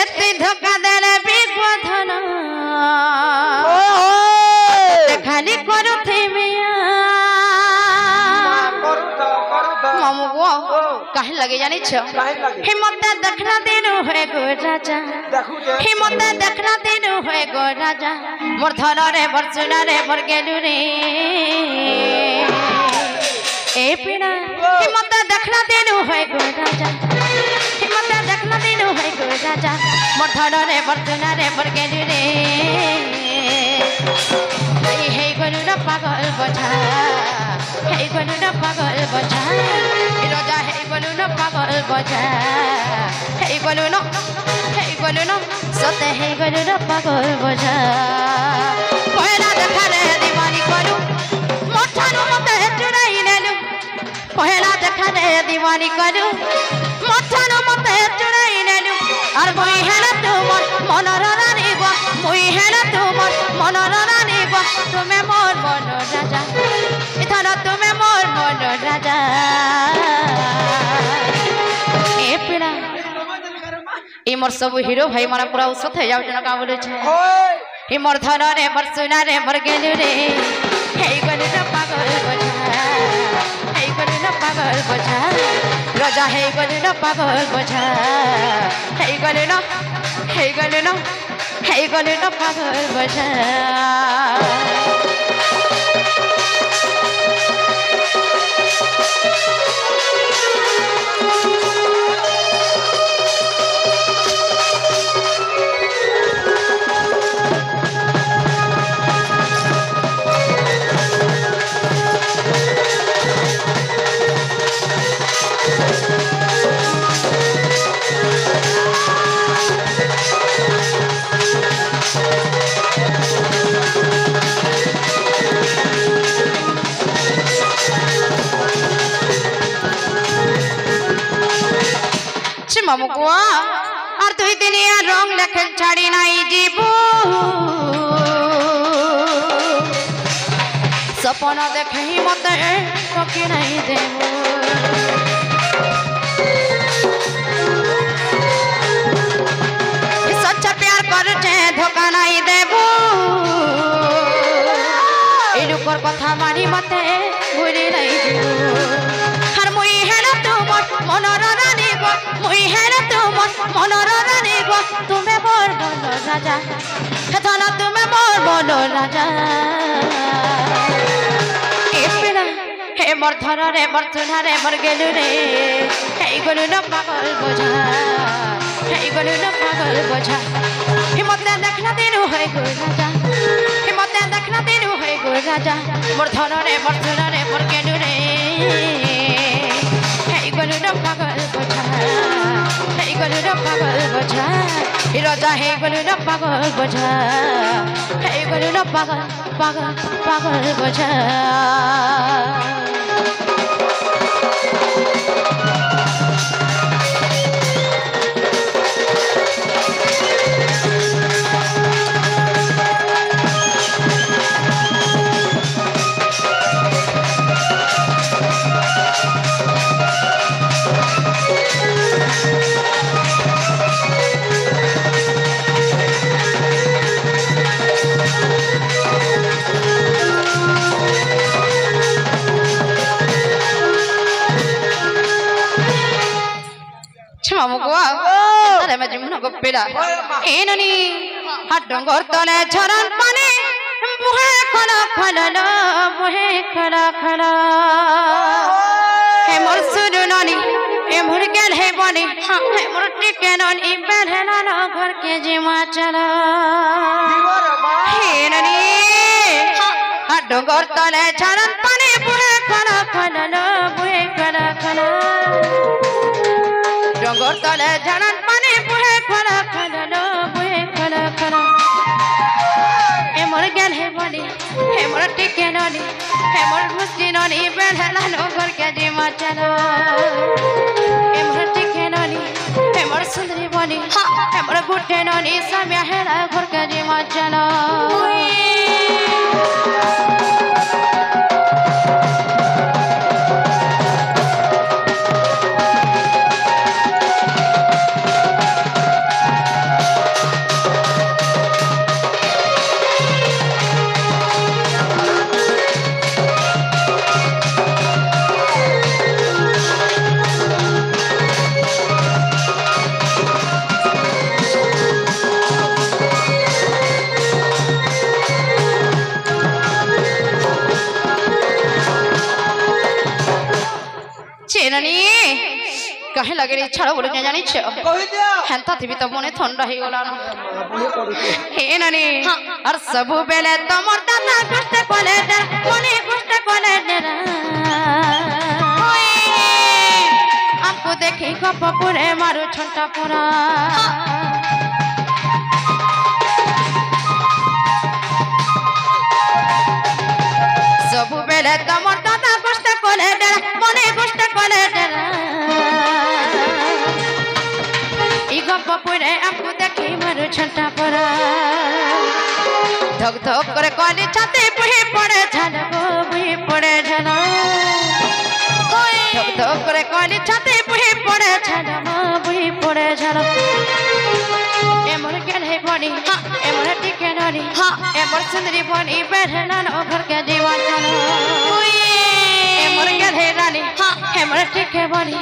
এতে ধোকা দেলে বিপদন খালি করতে মিয়া মামু গো কাহে লাগে জানিছ হিমতে দেখনা দিন হয়ে গো রাজা হিমতে দেখনা দিন হয়ে গো রাজা মোর ধনরে মোর চুনারে মোর গেলু রে ए पीड़ा हिम्मत देखना देनु है गो राजा हिम्मत देखना देनु है गो राजा मोर धनरे मोर चुनारे मोर गेलु रे हे गलु न पागल बोझा हे गलु न पागल बोझा राजा हे गलु न पागल बोझा हे गलु न सते हे गलु न पागल बोझा पहला देखा रे दीवानी करू मोठानु मते चुराई नेलु पहला देखा रे दीवानी करू मोठानु मते चुराई नेलु और मुई हेला तुमर मनर रानी गो मुई हेला तुमर मनर रानी गो तुम्हें मोर मन राजा इथाना तुम्हें मोर मन राजा ए पीड़ा ए मोर सब हीरो भाई माना पूरा उसत है जाउ जना का बोले छे ए मोर धन रे मोर सुना रे मोर गेलु रे हे गलु न पागल बोझा हे गलु न पागल बोझा राजा हे गलु न पागल बोझा हे गलु न पागल बोझा मामू को और तुई दिनिया रंग लेखन छाड़ी नाई जीबू सपना देखे ही मत पकी नहीं देबू सच्चा प्यार कर धोखा नहीं देबू इनुकर कथा मानी मते भूली नहीं जीबू हर मुई है ना तुमर मनर रानी गो मुई है ना तुमर मनर रानी गो तुम्हें मोर मन राजा हेथाना तुम्हें मोर मन राजा ए पीड़ा हे मोर धन रे मोर चुना रे मोर गेलु रे हे गलु न पागल बोझा हे गलु न पागल बोझा हिम्मत देखना देनु है गो राजा हिम्मत देखना देनु है गो राजा मोर धन रे मोर चुना रे मोर गेलु रे गलु न पागल बोझा हे गलु न पागल बोझा राजा हे गलु न पागल बोझा हे गलु न पागल बोझा मामू को तारे में जिमना को पेड़ा एननी हाथ डंगर तले झरन पानी मुहे खला खला मुहे खला खला हे मोर सुरनानी हे मोर गेल हे बनी हे मोर टिके ननी बेलना न घर के जिमा चला एननी हाथ डंगर तले झरन पानी मुहे खला खला मुहे खला खला डंगर तले झरन पानी बुहे खला खला बुहे खला खला हे मोर गेल हे बनी हे मोर टिके ननी हे मोर मुस्की ननी बेलना नो घर के जिमा चला हे मोर टिके ननी हे मोर सुंदरी बनी हे मोर गुटे ननी समय हेला घर के जिमा चला कहे लगे रे छड़ बोल के जानी छ कहि दिया हेंता थी तो मने ठंडा ही गला हे नानी और सब बेले तमर दादा कष्ट कोले दे मने कष्ट कोले दे आपको देखी कप पुरे मारू छंटा पुरा सब बेले तमर दादा कष्ट कोले दे मने कष्ट कोले दे पुरे आपको देखी मारू छंटा पुरा धक धक करे कली छाती बुही पड़े झल बुही पड़े झल धक धक करे कली छाती बुही पड़े झल बुही पड़े झल एमर के नहीं बनी एमर टिके ननी एमर सुंदरी बनी बैठे न घर के जीवन चलो एमर के नहीं रानी एमर टिके बनी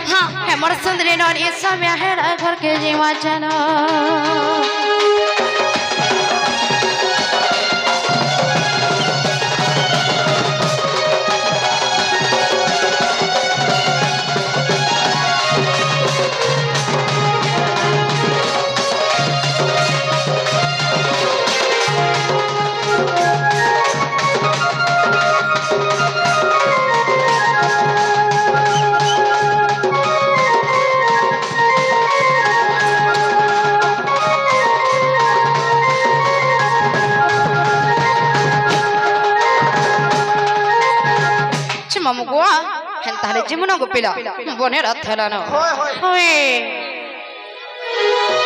एमर सुंदरी ननी समय है घर के जीवन चलो Mamugua, hentai jimuno gupila, boner athelano. Hoi.